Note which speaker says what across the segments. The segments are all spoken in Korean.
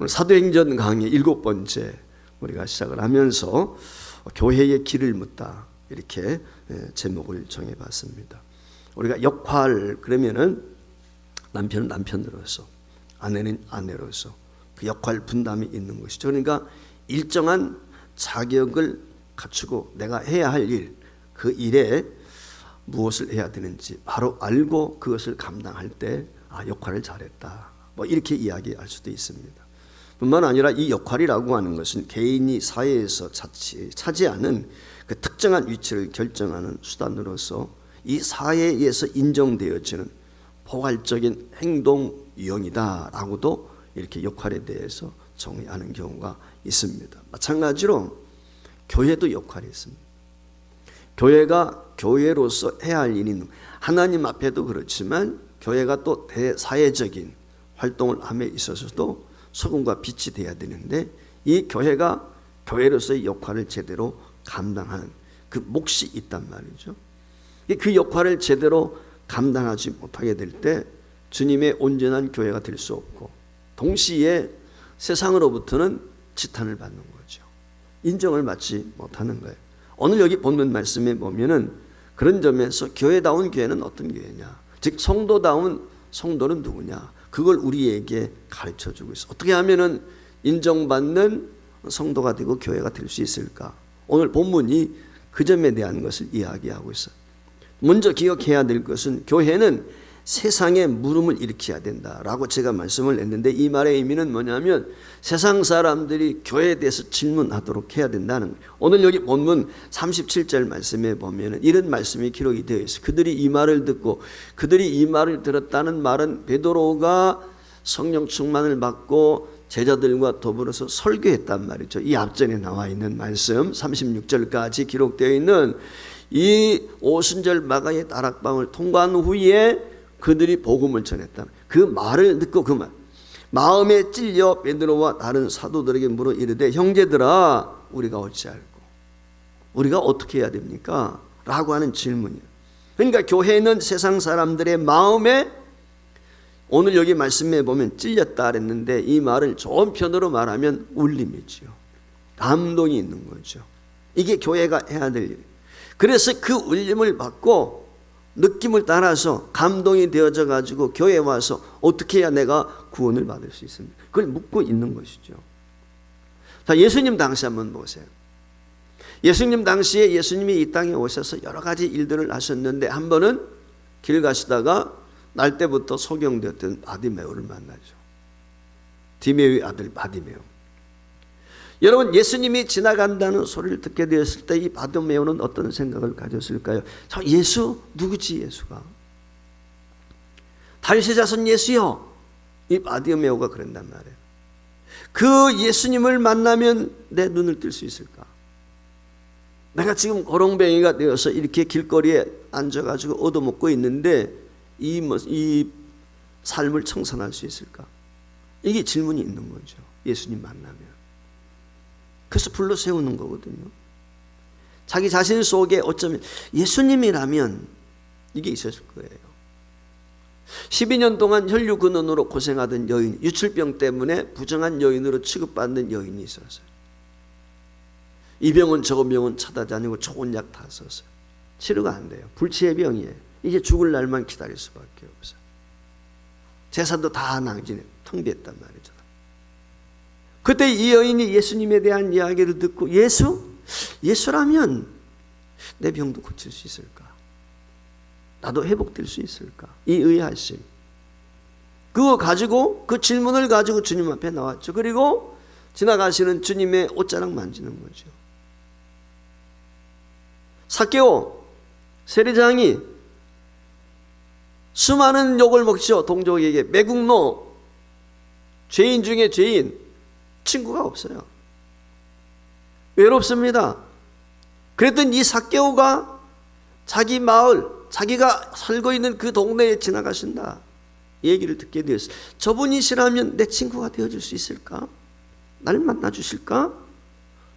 Speaker 1: 오늘 사도행전 강의 7번째 우리가 시작을 하면서 교회의 길을 묻다 이렇게 제목을 정해봤습니다. 우리가 역할 그러면은 남편은 남편으로서 아내는 아내로서 그 역할 분담이 있는 것이죠. 그러니까 일정한 자격을 갖추고 내가 해야 할 일, 그 일에 무엇을 해야 되는지 바로 알고 그것을 감당할 때 역할을 잘했다. 뭐 이렇게 이야기할 수도 있습니다. 뿐만 아니라 이 역할이라고 하는 것은 개인이 사회에서 차지하는 그 특정한 위치를 결정하는 수단으로서 이 사회에서 인정되어지는 포괄적인 행동 유형이다라고도 이렇게 역할에 대해서 정의하는 경우가 있습니다. 마찬가지로 교회도 역할이 있습니다. 교회가 교회로서 해야 할 일이 있는, 하나님 앞에도 그렇지만 교회가 또 대사회적인 활동을 함에 있어서도 소금과 빛이 돼야 되는데 이 교회가 교회로서의 역할을 제대로 감당하는 그 몫이 있단 말이죠. 그 역할을 제대로 감당하지 못하게 될 때 주님의 온전한 교회가 될 수 없고 동시에 세상으로부터는 지탄을 받는 거죠. 인정을 받지 못하는 거예요. 오늘 여기 본문 말씀에 보면은 그런 점에서 교회다운 교회는 어떤 교회냐, 즉 성도다운 성도는 누구냐, 그걸 우리에게 가르쳐주고 있어. 어떻게 하면은 인정받는 성도가 되고 교회가 될 수 있을까? 오늘 본문이 그 점에 대한 것을 이야기하고 있어요. 먼저 기억해야 될 것은 교회는 세상에 물음을 일으켜야 된다라고 제가 말씀을 했는데 이 말의 의미는 뭐냐면 세상 사람들이 교회에 대해서 질문하도록 해야 된다는 거예요. 오늘 여기 본문 37절 말씀에 보면 이런 말씀이 기록이 되어 있어요. 그들이 이 말을 듣고, 그들이 이 말을 들었다는 말은 베드로가 성령 충만을 받고 제자들과 더불어서 설교했단 말이죠. 이 앞전에 나와 있는 말씀 36절까지 기록되어 있는 이 오순절 마가의 다락방을 통과한 후에 그들이 복음을 전했다. 그 말을 듣고 그 말, 마음에 찔려 베드로와 다른 사도들에게 물어 이르되 형제들아 우리가 어찌할꼬, 우리가 어떻게 해야 됩니까? 라고 하는 질문이에요. 그러니까 교회는 세상 사람들의 마음에, 오늘 여기 말씀에 보면 찔렸다 그랬는데 이 말을 좋은 편으로 말하면 울림이지요. 감동이 있는 거죠. 이게 교회가 해야 될 일. 그래서 그 울림을 받고 느낌을 따라서 감동이 되어져 가지고 교회에 와서 어떻게 해야 내가 구원을 받을 수 있습니까? 그걸 묻고 있는 것이죠. 자, 예수님 당시 한번 보세요. 예수님 당시에 예수님이 이 땅에 오셔서 여러 가지 일들을 하셨는데 한 번은 길 가시다가 날 때부터 소경되었던 바디메오를 만나죠. 디메오의 아들 바디메오. 여러분, 예수님이 지나간다는 소리를 듣게 되었을 때 이 바디메오는 어떤 생각을 가졌을까요? 저 예수 누구지? 예수가 다윗의 자손 예수요. 이 바디메오가 그런단 말이에요. 그 예수님을 만나면 내 눈을 뜰 수 있을까? 내가 지금 거렁뱅이가 되어서 이렇게 길거리에 앉아가지고 얻어먹고 있는데 이 삶을 청산할 수 있을까? 이게 질문이 있는 거죠. 예수님 만나면. 그래서 불러 세우는 거거든요. 자기 자신 속에 어쩌면 예수님이라면 이게 있었을 거예요. 12년 동안 혈류근원으로 고생하던 여인, 유출병 때문에 부정한 여인으로 취급받는 여인이 있었어요. 이 병은 저 병은 찾아다니고 좋은 약 다 썼어요. 치료가 안 돼요. 불치의 병이에요. 이제 죽을 날만 기다릴 수밖에 없어요. 재산도 다 낭진해 텅 비었단 말이죠. 그때 이 여인이 예수님에 대한 이야기를 듣고 예수라면 내 병도 고칠 수 있을까? 나도 회복될 수 있을까? 이 의아심, 그거 가지고, 그 질문을 가지고 주님 앞에 나왔죠. 그리고 지나가시는 주님의 옷자락 만지는 거죠. 삭개오 세리장이 수많은 욕을 먹죠. 동족에게. 매국노, 죄인 중에 죄인, 친구가 없어요. 외롭습니다. 그랬던 이 삭개오가 자기 마을, 자기가 살고 있는 그 동네에 지나가신다 이 얘기를 듣게 되었어요. 저분이시라면 내 친구가 되어줄 수 있을까? 날 만나주실까?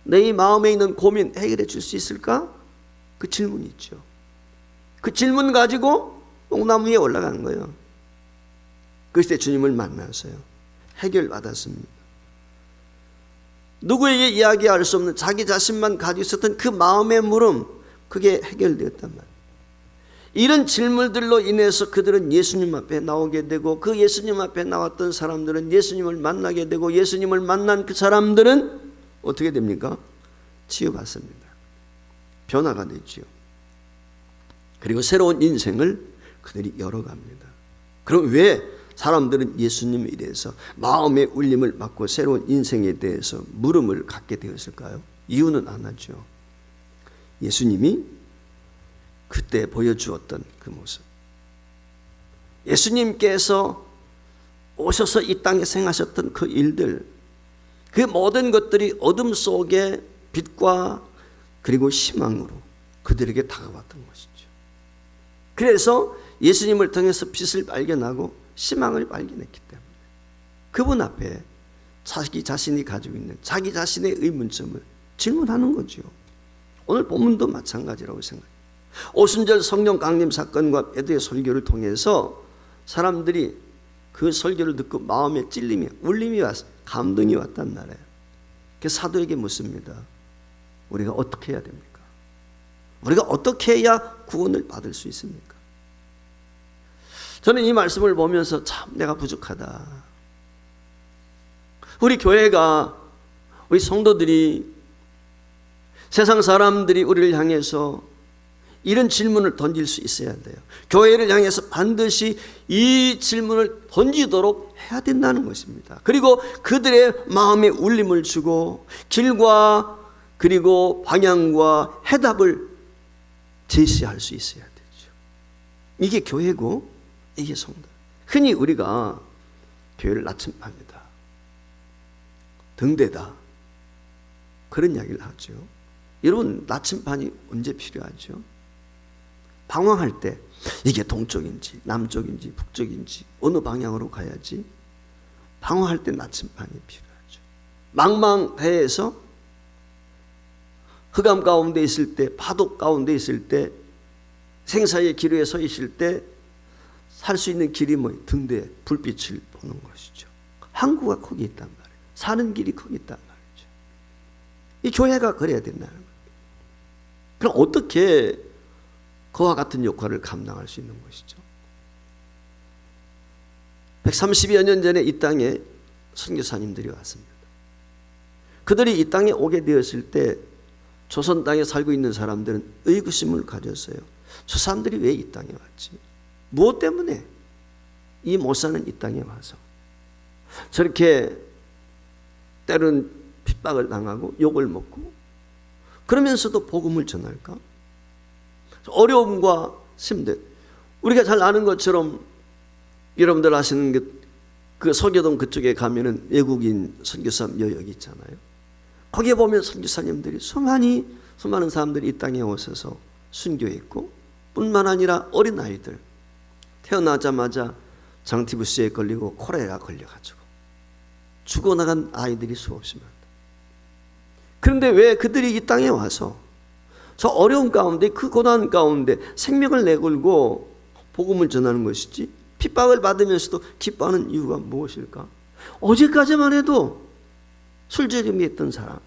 Speaker 1: 내 마음에 있는 고민 해결해 줄 수 있을까? 그 질문이 있죠. 그 질문 가지고 뽕나무 위에 올라간 거예요. 그때 주님을 만나서요 해결받았습니다. 누구에게 이야기할 수 없는 자기 자신만 가지고 있었던 그 마음의 물음, 그게 해결되었단 말이에요. 이런 질문들로 인해서 그들은 예수님 앞에 나오게 되고, 그 예수님 앞에 나왔던 사람들은 예수님을 만나게 되고, 예수님을 만난 그 사람들은 어떻게 됩니까? 치유받습니다. 변화가 되죠. 그리고 새로운 인생을 그들이 열어갑니다. 그럼 왜 사람들은 예수님에 대해서 마음의 울림을 받고 새로운 인생에 대해서 물음을 갖게 되었을까요? 이유는 안 하죠. 예수님이 그때 보여주었던 그 모습, 예수님께서 오셔서 이 땅에 행하셨던 그 일들, 그 모든 것들이 어둠 속에 빛과 그리고 희망으로 그들에게 다가왔던 것이죠. 그래서 예수님을 통해서 빛을 발견하고 희망을 발견했기 때문에 그분 앞에 자기 자신이 가지고 있는 자기 자신의 의문점을 질문하는 거죠. 오늘 본문도 마찬가지라고 생각해요. 오순절 성령 강림 사건과 베드로의 설교를 통해서 사람들이 그 설교를 듣고 마음에 찔림이, 울림이 왔어, 감동이 왔단 말이에요. 그 사도에게 묻습니다. 우리가 어떻게 해야 됩니까? 우리가 어떻게 해야 구원을 받을 수 있습니까? 저는 이 말씀을 보면서 참 내가 부족하다. 우리 교회가, 우리 성도들이, 세상 사람들이 우리를 향해서 이런 질문을 던질 수 있어야 돼요. 교회를 향해서 반드시 이 질문을 던지도록 해야 된다는 것입니다. 그리고 그들의 마음에 울림을 주고 길과 그리고 방향과 해답을 제시할 수 있어야 되죠. 이게 교회고 이게 성도. 흔히 우리가 교회를 나침반이다, 등대다, 그런 이야기를 하죠. 여러분, 나침반이 언제 필요하죠? 방황할 때 이게 동쪽인지 남쪽인지 북쪽인지 어느 방향으로 가야지, 방황할 때 나침반이 필요하죠. 망망대해에서 흑암 가운데 있을 때, 파도 가운데 있을 때, 생사의 기로에 서 있을 때 살 수 있는 길이 뭐예요? 등대, 불빛을 보는 것이죠. 항구가 거기 있단 말이에요. 사는 길이 거기 있단 말이죠. 이 교회가 그래야 된다는 거예요. 그럼 어떻게 그와 같은 역할을 감당할 수 있는 것이죠? 130여 년 전에 이 땅에 선교사님들이 왔습니다. 그들이 이 땅에 오게 되었을 때 조선 땅에 살고 있는 사람들은 의구심을 가졌어요. 저 사람들이 왜 이 땅에 왔지? 무엇 때문에 이 못 사는 이 땅에 와서 저렇게 때로는 핍박을 당하고 욕을 먹고 그러면서도 복음을 전할까? 어려움과 힘들, 우리가 잘 아는 것처럼 여러분들 아시는 그 서교동 그쪽에 가면은 외국인 선교사 여역이 있잖아요. 거기에 보면 선교사님들이 수많은 사람들이 이 땅에 오셔서 순교했고, 뿐만 아니라 어린아이들 태어나자마자 장티푸스에 걸리고 콜레라 걸려가지고 죽어나간 아이들이 수없이 많다. 그런데 왜 그들이 이 땅에 와서 저 어려운 가운데, 그 고난 가운데 생명을 내걸고 복음을 전하는 것이지, 핍박을 받으면서도 기뻐하는 이유가 무엇일까? 어제까지만 해도 술주름이 했던 사람,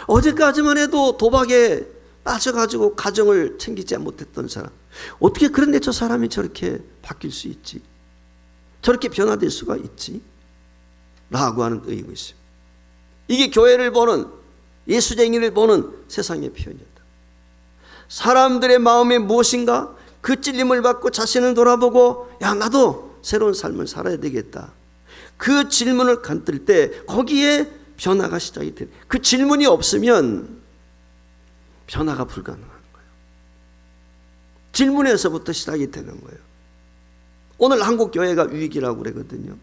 Speaker 1: 어제까지만 해도 도박에 빠져가지고 가정을 챙기지 못했던 사람, 어떻게 그런데 저 사람이 저렇게 바뀔 수 있지? 저렇게 변화될 수가 있지? 라고 하는 의구심. 이게 교회를 보는, 예수쟁이를 보는 세상의 표현이다. 사람들의 마음에 무엇인가? 그 찔림을 받고 자신을 돌아보고, 야, 나도 새로운 삶을 살아야 되겠다. 그 질문을 간들 때 거기에 변화가 시작이 돼. 그 질문이 없으면 변화가 불가능한 거예요. 질문에서부터 시작이 되는 거예요. 오늘 한국 교회가 위기라고 그러거든요.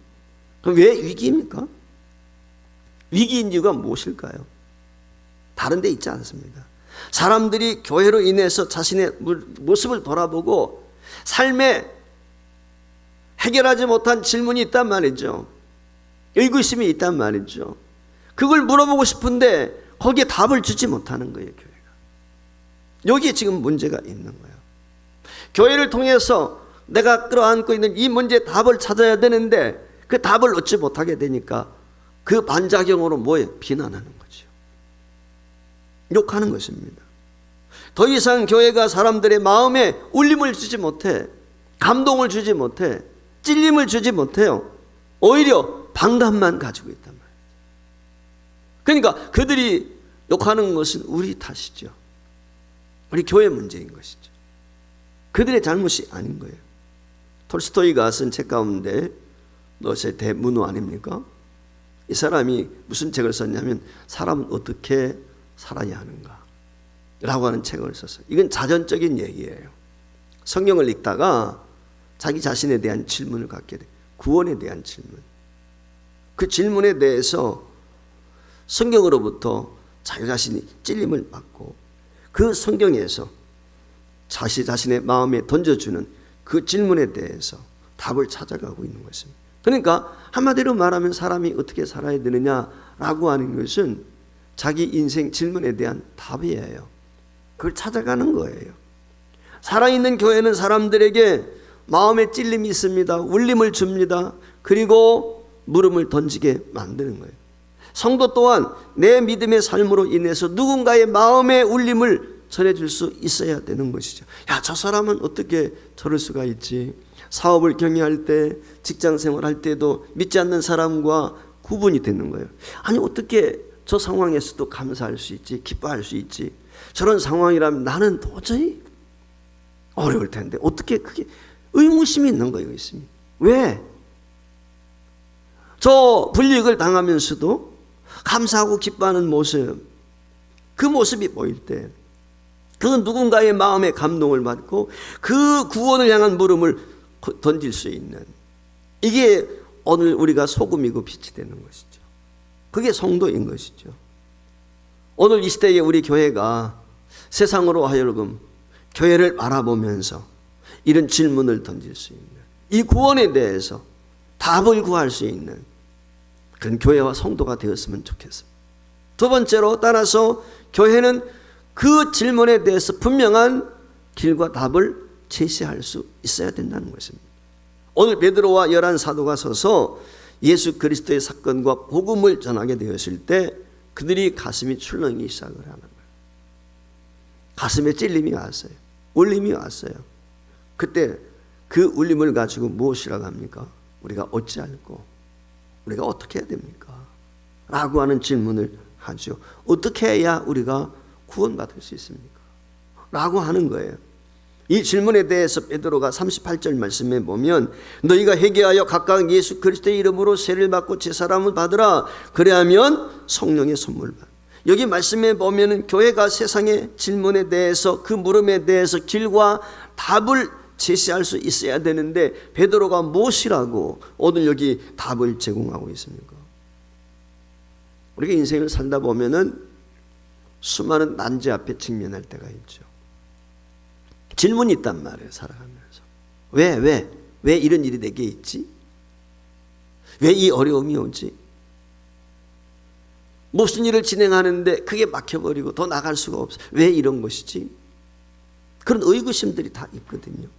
Speaker 1: 그럼 왜 위기입니까? 위기인 이유가 무엇일까요? 다른 데 있지 않습니다. 사람들이 교회로 인해서 자신의 모습을 돌아보고 삶에 해결하지 못한 질문이 있단 말이죠. 의구심이 있단 말이죠. 그걸 물어보고 싶은데 거기에 답을 주지 못하는 거예요, 교회가. 여기에 지금 문제가 있는 거예요. 교회를 통해서 내가 끌어안고 있는 이 문제의 답을 찾아야 되는데 그 답을 얻지 못하게 되니까 그 반작용으로 뭐예요? 비난하는 거죠. 욕하는 것입니다. 더 이상 교회가 사람들의 마음에 울림을 주지 못해, 감동을 주지 못해, 찔림을 주지 못해요. 오히려 반감만 가지고 있단 말이에요. 그러니까 그들이 욕하는 것은 우리 탓이죠. 우리 교회 문제인 것이죠. 그들의 잘못이 아닌 거예요. 톨스토이가 쓴 책 가운데 너의 대문호 아닙니까? 이 사람이 무슨 책을 썼냐면 사람은 어떻게 살아야 하는가 라고 하는 책을 썼어요. 이건 자전적인 얘기예요. 성경을 읽다가 자기 자신에 대한 질문을 갖게 돼. 구원에 대한 질문. 그 질문에 대해서 성경으로부터 자기 자신이 찔림을 받고 그 성경에서 자신의 마음에 던져주는 그 질문에 대해서 답을 찾아가고 있는 것입니다. 그러니까 한마디로 말하면 사람이 어떻게 살아야 되느냐라고 하는 것은 자기 인생 질문에 대한 답이에요. 그걸 찾아가는 거예요. 살아있는 교회는 사람들에게 마음에 찔림이 있습니다. 울림을 줍니다. 그리고 물음을 던지게 만드는 거예요. 성도 또한 내 믿음의 삶으로 인해서 누군가의 마음의 울림을 전해줄 수 있어야 되는 것이죠. 야, 저 사람은 어떻게 저럴 수가 있지? 사업을 경영할 때, 직장 생활할 때도 믿지 않는 사람과 구분이 되는 거예요. 아니, 어떻게 저 상황에서도 감사할 수 있지? 기뻐할 수 있지? 저런 상황이라면 나는 도저히 어려울 텐데 어떻게 그게 의무심이 있는 거예요. 있습니다. 왜? 저 불이익을 당하면서도 감사하고 기뻐하는 모습, 그 모습이 보일 때 그 누군가의 마음에 감동을 받고 그 구원을 향한 물음을 던질 수 있는, 이게 오늘 우리가 소금이고 빛이 되는 것이죠. 그게 성도인 것이죠. 오늘 이 시대에 우리 교회가 세상으로 하여금 교회를 바라보면서 이런 질문을 던질 수 있는, 이 구원에 대해서 답을 구할 수 있는 그런 교회와 성도가 되었으면 좋겠습니다. 두 번째로, 따라서 교회는 그 질문에 대해서 분명한 길과 답을 제시할 수 있어야 된다는 것입니다. 오늘 베드로와 11 사도가 서서 예수 그리스도의 사건과 복음을 전하게 되었을 때 그들이 가슴이 출렁이기 시작을 하는 거예요. 가슴에 찔림이 왔어요. 울림이 왔어요. 그때 그 울림을 가지고 무엇이라고 합니까? 우리가 어찌할꼬? 우리가 어떻게 해야 됩니까? 라고 하는 질문을 하죠. 어떻게 해야 우리가 구원받을 수 있습니까? 라고 하는 거예요. 이 질문에 대해서 베드로가 38절 말씀에 보면 너희가 회개하여 각각 예수 그리스도의 이름으로 세례를 받고 제사함을 받으라. 그래야면 성령의 선물을 받아. 여기 말씀에 보면 교회가 세상의 질문에 대해서, 그 물음에 대해서 길과 답을 제시할 수 있어야 되는데 베드로가 무엇이라고 오늘 여기 답을 제공하고 있습니까? 우리가 인생을 살다 보면은 수많은 난제 앞에 직면할 때가 있죠. 질문이 있단 말이에요. 살아가면서 왜 이런 일이 내게 있지? 왜 이 어려움이 오지? 무슨 일을 진행하는데 그게 막혀버리고 더 나갈 수가 없어. 왜 이런 것이지? 그런 의구심들이 다 있거든요.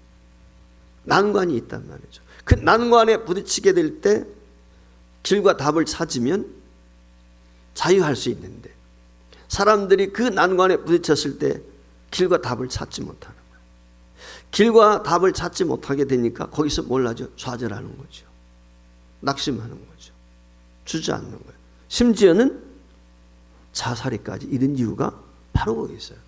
Speaker 1: 난관이 있단 말이죠. 그 난관에 부딪히게 될 때 길과 답을 찾으면 자유할 수 있는데, 사람들이 그 난관에 부딪혔을 때 길과 답을 찾지 못하는 거예요. 길과 답을 찾지 못하게 되니까 거기서 뭘 하죠? 좌절하는 거죠. 낙심하는 거죠. 주저앉는 거예요. 심지어는 자살에까지 이런 이유가 바로 거기 있어요.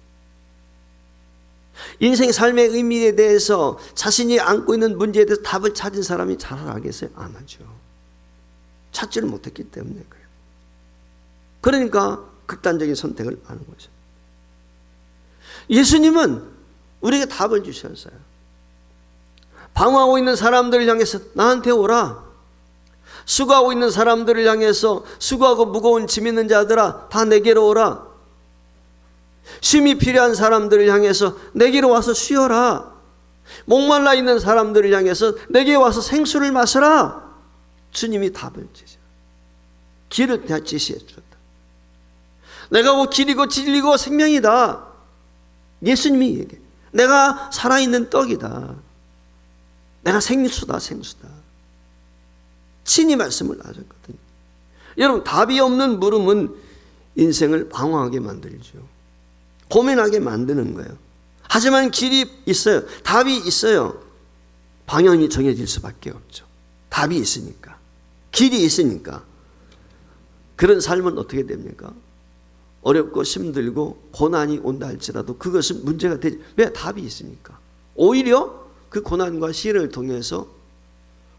Speaker 1: 인생 삶의 의미에 대해서, 자신이 안고 있는 문제에 대해서 답을 찾은 사람이 자살하겠어요? 안 하죠. 찾지를 못했기 때문에 그래요. 그러니까 극단적인 선택을 하는 거죠. 예수님은 우리에게 답을 주셨어요. 방황하고 있는 사람들을 향해서 나한테 오라. 수고하고 있는 사람들을 향해서 수고하고 무거운 짐 있는 자들아 다 내게로 오라. 쉼이 필요한 사람들을 향해서 내게로 와서 쉬어라. 목말라 있는 사람들을 향해서 내게 와서 생수를 마셔라. 주님이 답을 주셔. 길을 제시해 주셨다. 내가 곧 길이고 진리고 생명이다. 예수님이 얘기해. 내가 살아있는 떡이다. 내가 생수다. 친히 말씀을 하셨거든요. 여러분, 답이 없는 물음은 인생을 방황하게 만들죠. 고민하게 만드는 거예요. 하지만 길이 있어요. 답이 있어요. 방향이 정해질 수밖에 없죠. 답이 있으니까. 길이 있으니까. 그런 삶은 어떻게 됩니까? 어렵고 힘들고 고난이 온다 할지라도 그것은 문제가 되지. 왜? 답이 있으니까. 오히려 그 고난과 시련을 통해서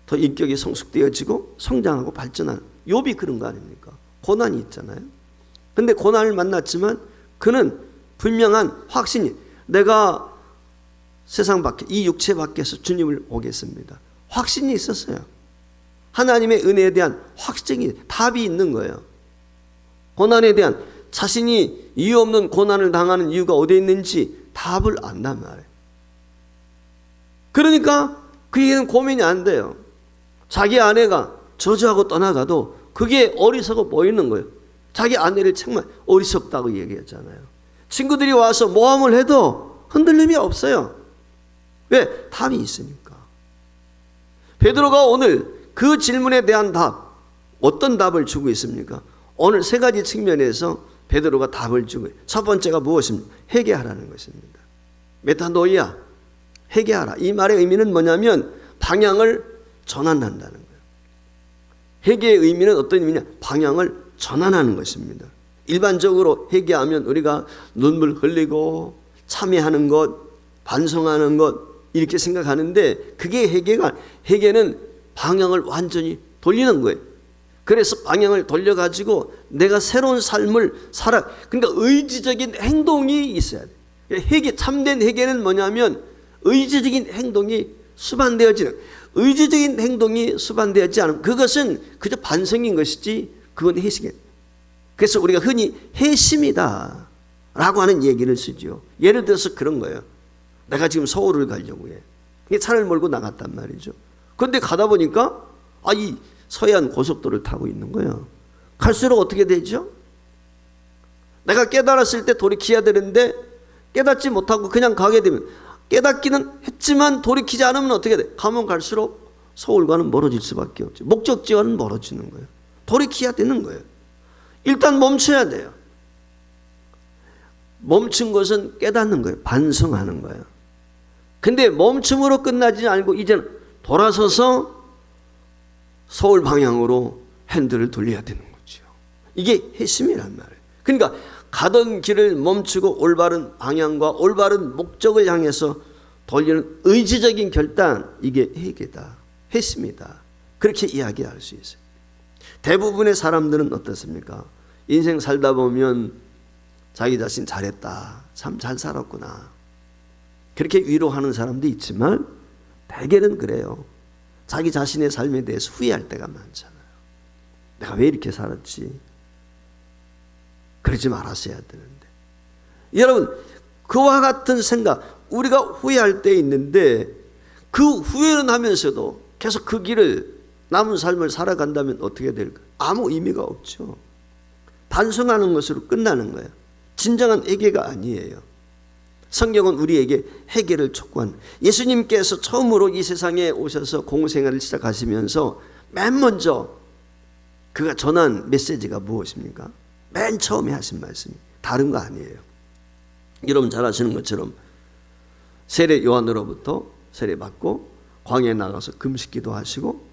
Speaker 1: 더 인격이 성숙되어지고 성장하고 발전하는, 욥이 그런 거 아닙니까? 고난이 있잖아요. 근데 고난을 만났지만 그는 분명한 확신이, 내가 세상 밖에, 이 육체 밖에서 주님을 보겠습니다. 확신이 있었어요. 하나님의 은혜에 대한 확증이, 답이 있는 거예요. 고난에 대한, 자신이 이유 없는 고난을 당하는 이유가 어디에 있는지 답을 안단 말이에요. 그러니까 그에게는 고민이 안 돼요. 자기 아내가 저주하고 떠나가도 그게 어리석어 보이는 거예요. 자기 아내를 정말 어리석다고 얘기했잖아요. 친구들이 와서 모함을 해도 흔들림이 없어요. 왜? 답이 있으니까. 베드로가 오늘 그 질문에 대한 답, 어떤 답을 주고 있습니까? 오늘 세 가지 측면에서 베드로가 답을 주고 있어요. 첫 번째가 무엇입니까? 회개하라는 것입니다. 메타노이아, 회개하라. 이 말의 의미는 뭐냐면 방향을 전환한다는 거예요. 회개의 의미는 어떤 의미냐? 방향을 전환하는 것입니다. 일반적으로 회개하면 우리가 눈물 흘리고 참회하는 것, 반성하는 것 이렇게 생각하는데 그게 회개가, 회개는 방향을 완전히 돌리는 거예요. 그래서 방향을 돌려가지고 내가 새로운 삶을 살아. 그러니까 의지적인 행동이 있어야 돼. 회개, 참된 회개는 뭐냐면 의지적인 행동이 수반되어지는, 의지적인 행동이 수반되지 않으면 그것은 그저 반성인 것이지 그건 회심이에요. 그래서 우리가 흔히 회심이다 라고 하는 얘기를 쓰죠. 예를 들어서 그런 거예요. 내가 지금 서울을 가려고 해. 차를 몰고 나갔단 말이죠. 그런데 가다 보니까 이 서해안 고속도로를 타고 있는 거예요. 갈수록 어떻게 되죠? 내가 깨달았을 때 돌이켜야 되는데 깨닫지 못하고 그냥 가게 되면, 깨닫기는 했지만 돌이키지 않으면 어떻게 돼? 가면 갈수록 서울과는 멀어질 수밖에 없죠. 목적지와는 멀어지는 거예요. 돌이켜야 되는 거예요. 일단 멈춰야 돼요. 멈춘 것은 깨닫는 거예요. 반성하는 거예요. 근데 멈춤으로 끝나지 않고 이제는 돌아서서 서울 방향으로 핸들을 돌려야 되는 거죠. 이게 회심이란 말이에요. 그러니까 가던 길을 멈추고 올바른 방향과 올바른 목적을 향해서 돌리는 의지적인 결단, 이게 회개다, 회심이다. 그렇게 이야기할 수 있어요. 대부분의 사람들은 어떻습니까? 인생 살다 보면 자기 자신 잘했다, 참 잘 살았구나, 그렇게 위로하는 사람도 있지만 대개는 그래요. 자기 자신의 삶에 대해서 후회할 때가 많잖아요. 내가 왜 이렇게 살았지? 그러지 말았어야 되는데. 여러분, 그와 같은 생각, 우리가 후회할 때 있는데 그 후회는 하면서도 계속 그 길을, 남은 삶을 살아간다면 어떻게 될까요? 아무 의미가 없죠. 반성하는 것으로 끝나는 거예요. 진정한 회개가 아니에요. 성경은 우리에게 회개를 촉구한, 예수님께서 처음으로 이 세상에 오셔서 공생활을 시작하시면서 맨 먼저 그가 전한 메시지가 무엇입니까? 맨 처음에 하신 말씀이 다른 거 아니에요. 여러분 잘 아시는 것처럼 세례 요한으로부터 세례받고 광야에 나가서 금식기도 하시고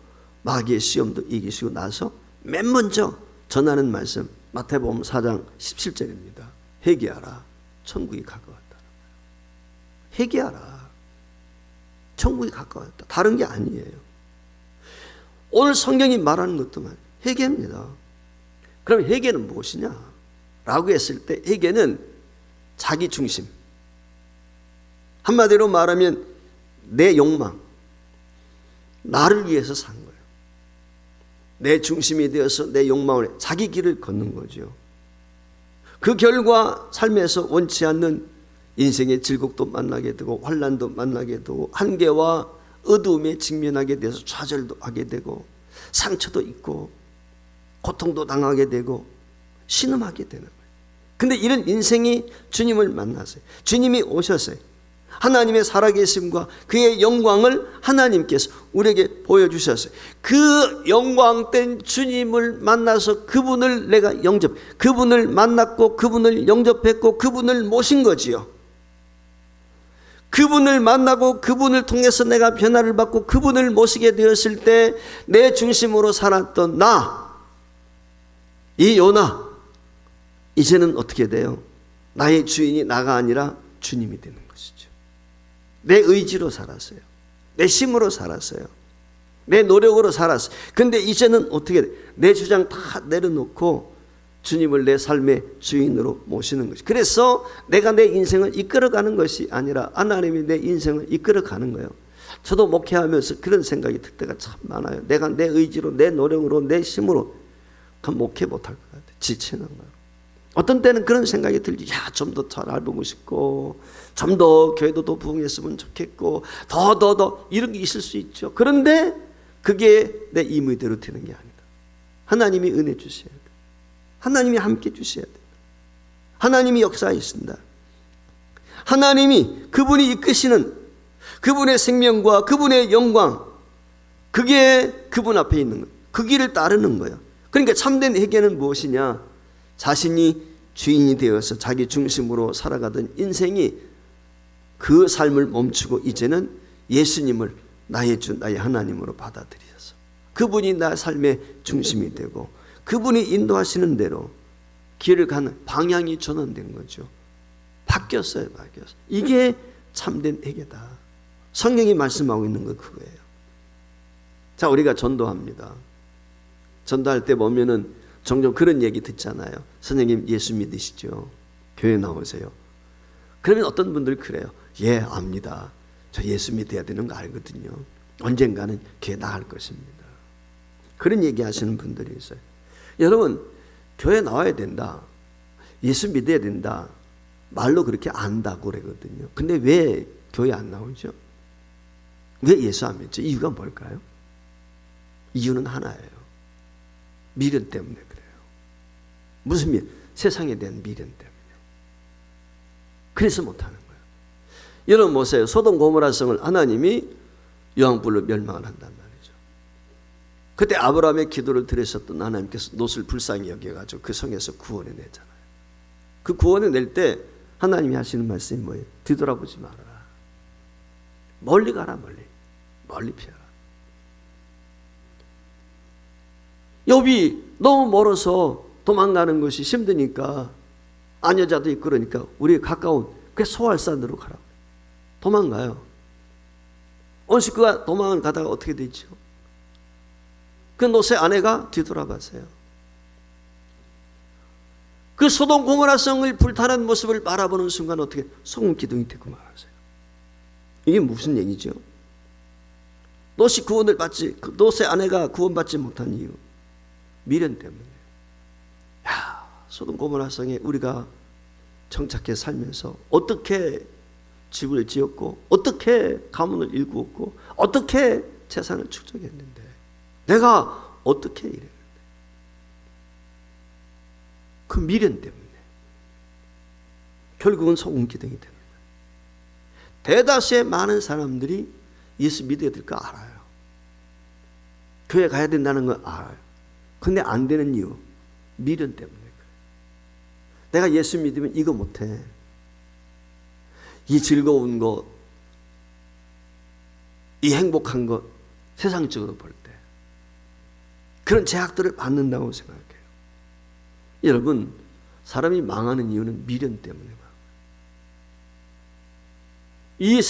Speaker 1: 마귀의 시험도 이기시고 나서 맨 먼저 전하는 말씀, 마태복음 4장 17절입니다. 회개하라, 천국이 가까웠다. 회개하라, 천국이 가까웠다. 다른 게 아니에요. 오늘 성경이 말하는 것도 회개입니다. 그럼 회개는 무엇이냐? 라고 했을 때 회개는 자기 중심, 한마디로 말하면 내 욕망, 나를 위해서 산 거예요. 내 중심이 되어서 내 욕망을, 자기 길을 걷는 거죠. 그 결과 삶에서 원치 않는 인생의 질곡도 만나게 되고 환난도 만나게 되고 한계와 어두움에 직면하게 돼서 좌절도 하게 되고 상처도 있고 고통도 당하게 되고 신음하게 되는 거예요. 근데 이런 인생이 주님을 만났어요. 주님이 오셨어요. 하나님의 살아계심과 그의 영광을 하나님께서 우리에게 보여주셨어요. 그 영광된 주님을 만나서 그분을 내가 그분을 만났고 그분을 영접했고 그분을 모신 거지요. 그분을 만나고 그분을 통해서 내가 변화를 받고 그분을 모시게 되었을 때 내 중심으로 살았던 이 요나, 이제는 어떻게 돼요? 나의 주인이 나가 아니라 주님이 되는 것이죠. 내 의지로 살았어요. 내 힘으로 살았어요. 내 노력으로 살았어요. 근데 이제는 어떻게 돼? 내 주장 다 내려놓고 주님을 내 삶의 주인으로 모시는 것이. 그래서 내가 내 인생을 이끌어가는 것이 아니라 하나님이 내 인생을 이끌어가는 거예요. 저도 목회하면서 그런 생각이 들 때가 참 많아요. 내가 내 의지로, 내 노력으로, 내 힘으로 목회 못할 것 같아요. 지치는 거예요. 어떤 때는 그런 생각이 들지. 좀 더 잘 알고 싶고, 좀 더 교회도 더 부흥했으면 좋겠고, 더 이런 게 있을 수 있죠. 그런데 그게 내 임의대로 되는 게 아니다. 하나님이 은혜 주셔야 돼. 하나님이 함께 주셔야 돼. 하나님이 역사하신다. 하나님이 그분이 이끄시는 그분의 생명과 그분의 영광, 그게 그분 앞에 있는 거예요. 그 길을 따르는 거예요. 그러니까 참된 회개는 무엇이냐? 자신이 주인이 되어서 자기 중심으로 살아가던 인생이 그 삶을 멈추고 이제는 예수님을 나의 주, 나의 하나님으로 받아들여서 그분이 나 삶의 중심이 되고 그분이 인도하시는 대로 길을 가는 방향이 전환된 거죠. 바뀌었어요. 이게 참된 회개다. 성경이 말씀하고 있는 거 그거예요. 자, 우리가 전도합니다. 전도할 때 보면은 종종 그런 얘기 듣잖아요. 선생님 예수 믿으시죠? 교회 나오세요. 그러면 어떤 분들 그래요. 예, 압니다. 저 예수 믿어야 되는 거 알거든요. 언젠가는 교회 나갈 것입니다. 그런 얘기 하시는 분들이 있어요. 여러분, 교회 나와야 된다. 예수 믿어야 된다. 말로 그렇게 안다고 그러거든요. 근데 왜 교회 안 나오죠? 왜 예수 안 믿죠? 이유가 뭘까요? 이유는 하나예요. 미련 때문에 그래요. 무슨 미련? 세상에 대한 미련 때문에. 그래서 못하는 거예요. 여러분 보세요. 소돔 고모라성을 하나님이 유황불로 멸망을 한단 말이죠. 그때 아브라함의 기도를 들으셨던 하나님께서 롯을 불쌍히 여겨가지고 그 성에서 구원해 내잖아요. 그 구원해 낼 때 하나님이 하시는 말씀이 뭐예요? 뒤돌아보지 말아라. 멀리 가라. 멀리 피하라. 욥이 너무 멀어서 도망가는 것이 힘드니까 아녀자도 있고 그러니까 우리 가까운 그 소알산으로 가라고 도망가요. 온 식구가 도망을 가다가 어떻게 되죠? 그 롯의 아내가 뒤돌아봤어요. 그 소돔 고모라 성을 불타는 모습을 바라보는 순간 어떻게 소금 기둥이 되고 말았어요. 이게 무슨 얘기죠? 롯이 구원을 받지, 롯의 아내가 구원받지 못한 이유, 미련 때문에. 소돔 고모라 성에 우리가 정착해 살면서 어떻게 집을 지었고 어떻게 가문을 일구었고 어떻게 재산을 축적했는데 내가 어떻게 이랬는데 그 미련 때문에 결국은 소금 기둥이 되는 거예요. 대다수의 많은 사람들이 예수 믿어야 될 거 알아요. 교회 가야 된다는 거 알아요. 근데 안 되는 이유, 미련 때문에 그래요. 내가 예수 믿으면 이거 못해. 이 즐거운 것, 이 행복한 것, 세상적으로 볼 때 그런 제약들을 받는다고 생각해요. 여러분, 사람이 망하는 이유는 미련 때문에 망해요. 이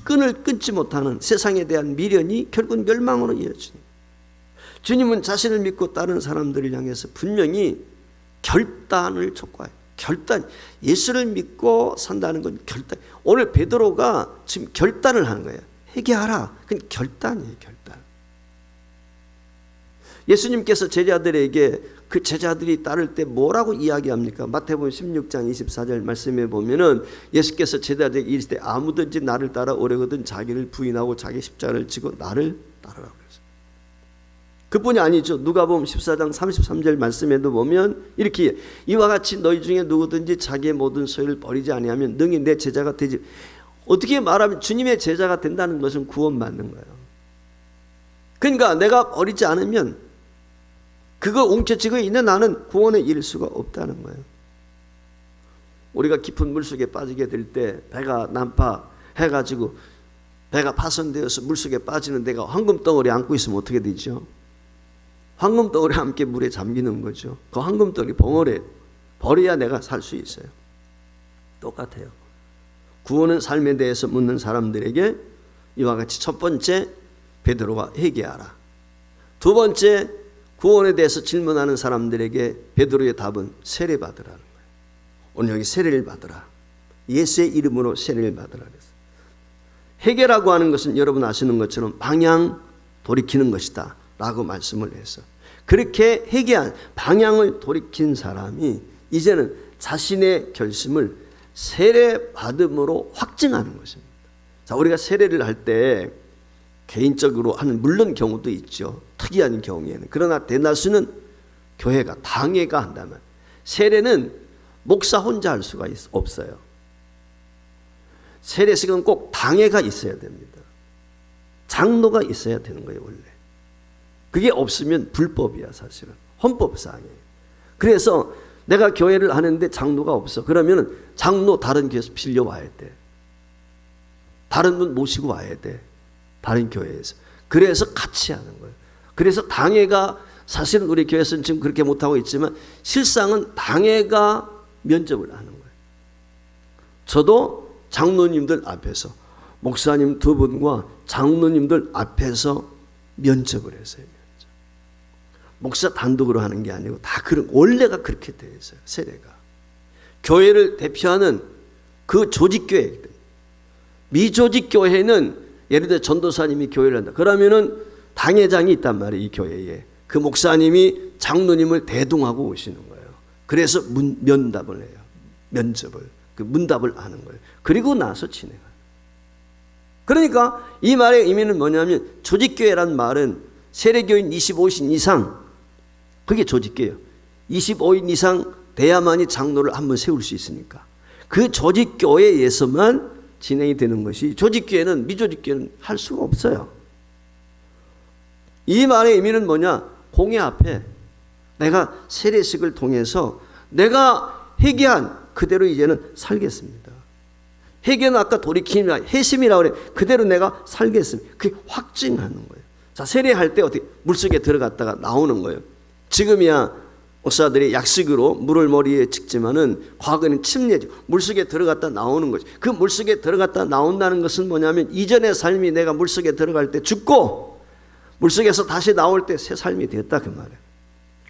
Speaker 1: 끈을 끊지 못하는 세상에 대한 미련이 결국 멸망으로 이어지는 거예요. 주님은 자신을 믿고 따르는 사람들을 향해서 분명히 결단을 촉구해요. 결단, 예수를 믿고 산다는 건 결단. 오늘 베드로가 지금 결단을 하는 거예요. 회개하라. 그건 결단이에요, 결단. 예수님께서 제자들에게 그 제자들이 따를 때 뭐라고 이야기합니까? 마태복음 16장 24절 말씀에 보면은 예수께서 제자들에게 이르시되 아무든지 나를 따라 오려거든 자기를 부인하고 자기 십자가를 지고 나를 따르라고 그랬어요. 그뿐이 아니죠. 누가복음 14장 33절 말씀에도 보면 이렇게 이와 같이 너희 중에 누구든지 자기의 모든 소유를 버리지 아니하면 능히 내 제자가 되지. 어떻게 말하면 주님의 제자가 된다는 것은 구원받는 거예요. 그러니까 내가 버리지 않으면 그거 웅켜쥐고 있는 나는 구원에 이를 수가 없다는 거예요. 우리가 깊은 물속에 빠지게 될 때 배가 난파해가지고 배가 파손되어서 물속에 빠지는 데가 황금덩어리 안고 있으면 어떻게 되죠? 황금덩어리 함께 물에 잠기는 거죠. 그 황금덩어리 버려야 내가 살 수 있어요. 똑같아요. 구원은 삶에 대해서 묻는 사람들에게 이와 같이 첫 번째 베드로가 회개하라. 두 번째 구원에 대해서 질문하는 사람들에게 베드로의 답은 세례 받으라는 거예요. 오늘 여기 세례를 받으라. 예수의 이름으로 세례를 받으라 그랬어요. 회개라고 하는 것은 여러분 아시는 것처럼 방향 돌이키는 것이다 라고 말씀을 해서 그렇게 회개한 방향을 돌이킨 사람이 이제는 자신의 결심을 세례 받음으로 확증하는 것입니다. 자, 우리가 세례를 할 때 개인적으로 하는 물론 경우도 있죠. 특이한 경우에는. 그러나 대다수는 교회가 당회가 한다면 세례는 목사 혼자 할 수가 없어요. 세례식은 꼭 당회가 있어야 됩니다. 장로가 있어야 되는 거예요. 원래 그게 없으면 불법이야. 사실은 헌법상이에요. 그래서 내가 교회를 하는데 장로가 없어. 그러면 장로 다른 교회에서 빌려와야 돼. 다른 분 모시고 와야 돼. 다른 교회에서. 그래서 같이 하는 거예요. 그래서 당회가 사실은 우리 교회에서는 지금 그렇게 못하고 있지만 실상은 당회가 면접을 하는 거예요. 저도 장로님들 앞에서 목사님 두 분과 장로님들 앞에서 면접을 했어요. 목사 단독으로 하는 게 아니고 다 그런 원래가 그렇게 되어 있어요. 세례가 교회를 대표하는 그 조직교회, 미조직 교회는 예를 들어 전도사님이 교회를 한다. 그러면은 당회장이 있단 말이에요. 이 교회에 그 목사님이 장로님을 대동하고 오시는 거예요. 그래서 면답을 해요. 면접을 그 문답을 하는 거예요. 그리고 나서 진행해요. 그러니까 이 말의 의미는 뭐냐면 조직교회란 말은 세례교인 25인 이상 그게 조직교회예요. 25인 이상 돼야만이 장로를 한번 세울 수 있으니까 그 조직교회에서만 진행이 되는 것이 조직교회는 미조직교회는 할 수가 없어요. 이 말의 의미는 뭐냐? 공회 앞에 내가 세례식을 통해서 내가 회개한 그대로 이제는 살겠습니다. 회개는 아까 돌이킴이라 회심이라고 그래. 그대로 내가 살겠습니다. 그게 확증하는 거예요. 자, 세례할 때 어떻게 물속에 들어갔다가 나오는 거예요. 지금이야 목사들이 약식으로 물을 머리에 찍지만은 과거에는 침례죠. 물속에 들어갔다 나오는 거죠. 그 물속에 들어갔다 나온다는 것은 뭐냐면 이전의 삶이 내가 물속에 들어갈 때 죽고 물속에서 다시 나올 때 새 삶이 되었다 그 말이에요.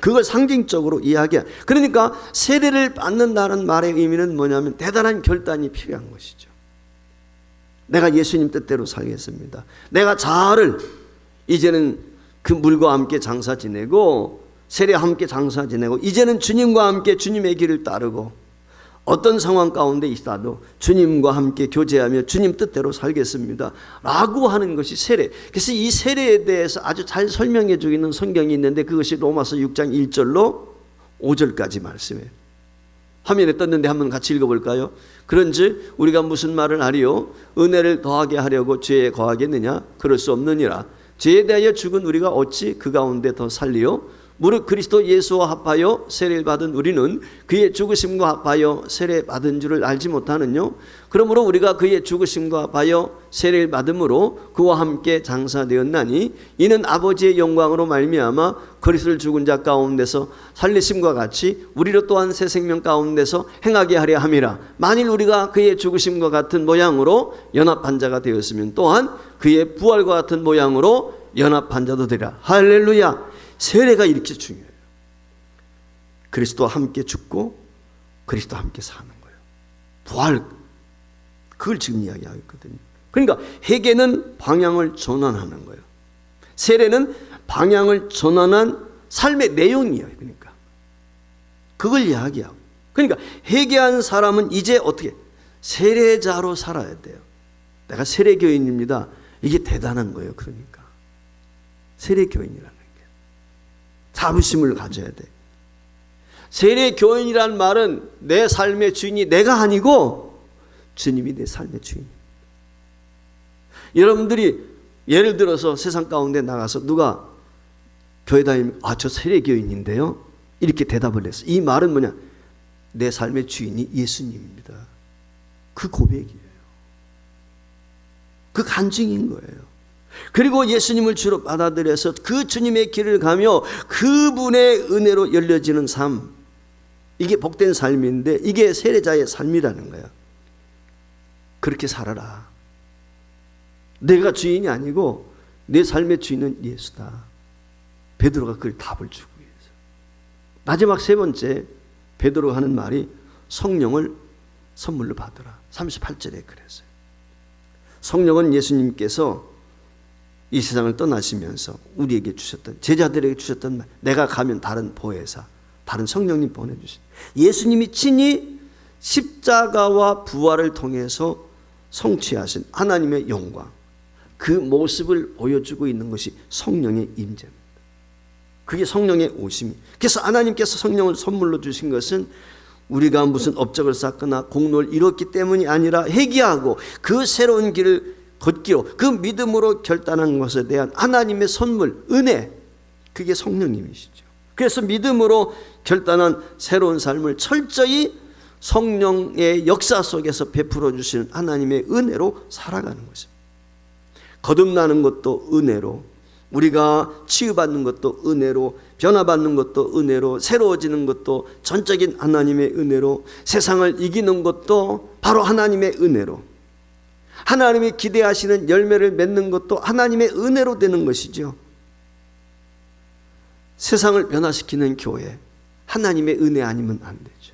Speaker 1: 그걸 상징적으로 이야기해. 그러니까 세례를 받는다는 말의 의미는 뭐냐면 대단한 결단이 필요한 것이죠. 내가 예수님 뜻대로 살겠습니다. 내가 자아를 이제는 그 물과 함께 장사 지내고 세례와 함께 장사 지내고 이제는 주님과 함께 주님의 길을 따르고 어떤 상황 가운데 있어도 주님과 함께 교제하며 주님 뜻대로 살겠습니다 라고 하는 것이 세례. 그래서 이 세례에 대해서 아주 잘 설명해 주고 있는 성경이 있는데 그것이 로마서 6장 1절로 5절까지 말씀이에요. 화면에 떴는데 한번 같이 읽어볼까요? 그런즉 우리가 무슨 말을 하리요? 은혜를 더하게 하려고 죄에 거하겠느냐? 그럴 수 없느니라. 죄에 대하여 죽은 우리가 어찌 그 가운데 더 살리요? 무릇 그리스도 예수와 합하여 세례를 받은 우리는 그의 죽으심과 합하여 세례 받은 줄을 알지 못하느뇨? 그러므로 우리가 그의 죽으심과 합하여 세례를 받음으로 그와 함께 장사되었나니 이는 아버지의 영광으로 말미암아 그리스도를 죽은 자 가운데서 살리심과 같이 우리로 또한 새 생명 가운데서 행하게 하려 함이라. 만일 우리가 그의 죽으심과 같은 모양으로 연합한 자가 되었으면 또한 그의 부활과 같은 모양으로 연합한 자도 되리라. 할렐루야. 세례가 이렇게 중요해요. 그리스도와 함께 죽고 그리스도와 함께 사는 거예요. 부활, 그걸 지금 이야기하고 있거든요. 그러니까 회개는 방향을 전환하는 거예요. 세례는 방향을 전환한 삶의 내용이에요. 그러니까 그걸 이야기하고, 그러니까 회개한 사람은 이제 어떻게 세례자로 살아야 돼요. 내가 세례교인입니다. 이게 대단한 거예요. 그러니까 세례교인이라는 자부심을 가져야 돼. 세례교인이란 말은 내 삶의 주인이 내가 아니고 주님이 내 삶의 주인. 여러분들이 예를 들어서 세상 가운데 나가서 누가 교회 다니면 저 세례교인인데요 이렇게 대답을 했어. 이 말은 뭐냐? 내 삶의 주인이 예수님입니다. 그 고백이에요. 그 간증인 거예요. 그리고 예수님을 주로 받아들여서 그 주님의 길을 가며 그분의 은혜로 열려지는 삶, 이게 복된 삶인데 이게 세례자의 삶이라는 거야. 그렇게 살아라. 내가 주인이 아니고 내 삶의 주인은 예수다. 베드로가 그걸 답을 주고 있어요. 마지막 세 번째 베드로가 하는 말이 성령을 선물로 받으라. 38절에 그랬어요. 성령은 예수님께서 이 세상을 떠나시면서 우리에게 주셨던, 제자들에게 주셨던 말, 내가 가면 다른 보혜사, 다른 성령님 보내주신, 예수님이 친히 십자가와 부활을 통해서 성취하신 하나님의 영광, 그 모습을 보여주고 있는 것이 성령의 임재입니다. 그게 성령의 오심이. 그래서 하나님께서 성령을 선물로 주신 것은 우리가 무슨 업적을 쌓거나 공로를 이뤘기 때문이 아니라 회개하고 그 새로운 길을 걷기로, 그 믿음으로 결단한 것에 대한 하나님의 선물, 은혜, 그게 성령님이시죠. 그래서 믿음으로 결단한 새로운 삶을 철저히 성령의 역사 속에서 베풀어 주시는 하나님의 은혜로 살아가는 것입니다. 거듭나는 것도 은혜로, 우리가 치유받는 것도 은혜로, 변화받는 것도 은혜로, 새로워지는 것도 전적인 하나님의 은혜로, 세상을 이기는 것도 바로 하나님의 은혜로, 하나님이 기대하시는 열매를 맺는 것도 하나님의 은혜로 되는 것이죠. 세상을 변화시키는 교회, 하나님의 은혜 아니면 안 되죠.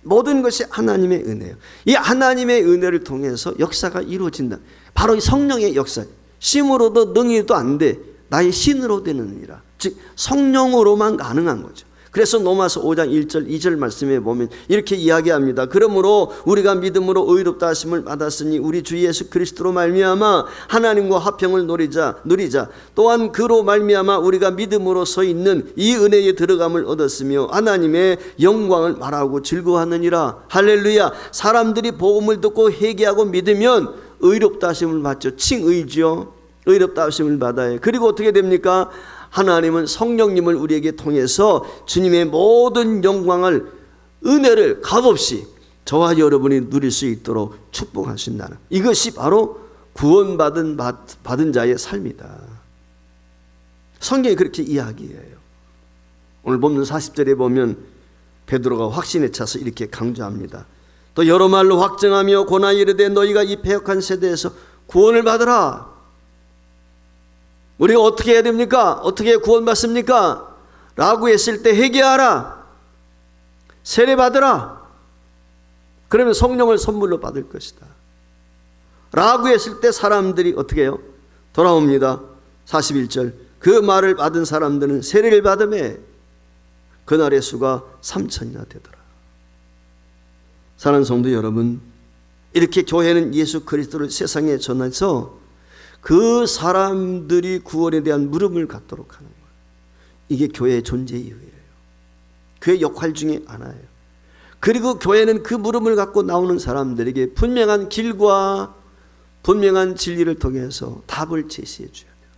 Speaker 1: 모든 것이 하나님의 은혜예요. 이 하나님의 은혜를 통해서 역사가 이루어진다. 바로 이 성령의 역사. 심으로도 능히도 안 돼. 나의 신으로 되느니라. 즉 성령으로만 가능한 거죠. 그래서 로마서 5장 1절 2절 말씀에 보면 이렇게 이야기합니다. 그러므로 우리가 믿음으로 의롭다 하심을 받았으니 우리 주 예수 그리스도로 말미암아 하나님과 화평을 누리자. 또한 그로 말미암아 우리가 믿음으로 서 있는 이 은혜에 들어감을 얻었으며 하나님의 영광을 말하고 즐거워하느니라. 할렐루야. 사람들이 복음을 듣고 회개하고 믿으면 의롭다 하심을 받죠. 칭의죠. 의롭다 하심을 받아요. 그리고 어떻게 됩니까? 하나님은 성령님을 우리에게 통해서 주님의 모든 영광을, 은혜를 값없이 저와 여러분이 누릴 수 있도록 축복하신다는, 이것이 바로 구원받은 자의 삶이다. 성경이 그렇게 이야기해요. 오늘 본문 40절에 보면 베드로가 확신에 차서 이렇게 강조합니다. 또 여러 말로 확증하며 고나 이르되 너희가 이 패역한 세대에서 구원을 받으라. 우리가 어떻게 해야 됩니까? 어떻게 구원받습니까? 라고 했을 때 회개하라. 세례받으라. 그러면 성령을 선물로 받을 것이다. 라고 했을 때 사람들이 어떻게 해요? 돌아옵니다. 41절. 그 말을 받은 사람들은 세례를 받음에 그날의 수가 3,000이나 되더라. 사랑하는 성도 여러분, 이렇게 교회는 예수 그리스도를 세상에 전해서 그 사람들이 구원에 대한 물음을 갖도록 하는 거예요. 이게 교회의 존재 이유예요. 교회의 역할 중에 하나예요. 그리고 교회는 그 물음을 갖고 나오는 사람들에게 분명한 길과 분명한 진리를 통해서 답을 제시해 줘야 돼요.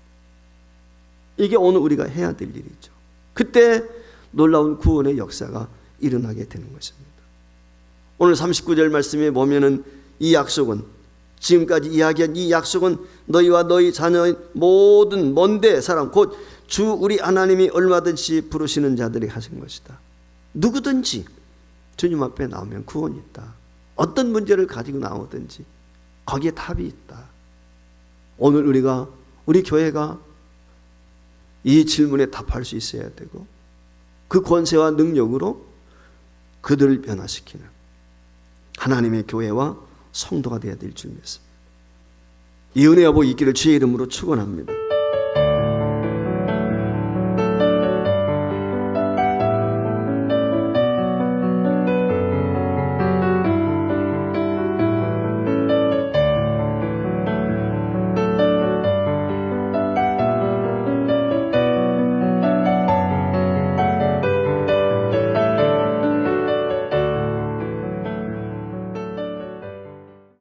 Speaker 1: 이게 오늘 우리가 해야 될 일이죠. 그때 놀라운 구원의 역사가 일어나게 되는 것입니다. 오늘 39절 말씀에 보면은 이 약속은, 지금까지 이야기한 이 약속은 너희와 너희 자녀의 모든 먼데 사람, 곧 주 우리 하나님이 얼마든지 부르시는 자들이 하신 것이다. 누구든지 주님 앞에 나오면 구원이 있다. 어떤 문제를 가지고 나오든지 거기에 답이 있다. 오늘 우리 교회가 이 질문에 답할 수 있어야 되고, 그 권세와 능력으로 그들을 변화시키는 하나님의 교회와 성도가 되어야 될 줄 믿습니다. 이 은혜와 복 있기를 주의 이름으로 축원합니다.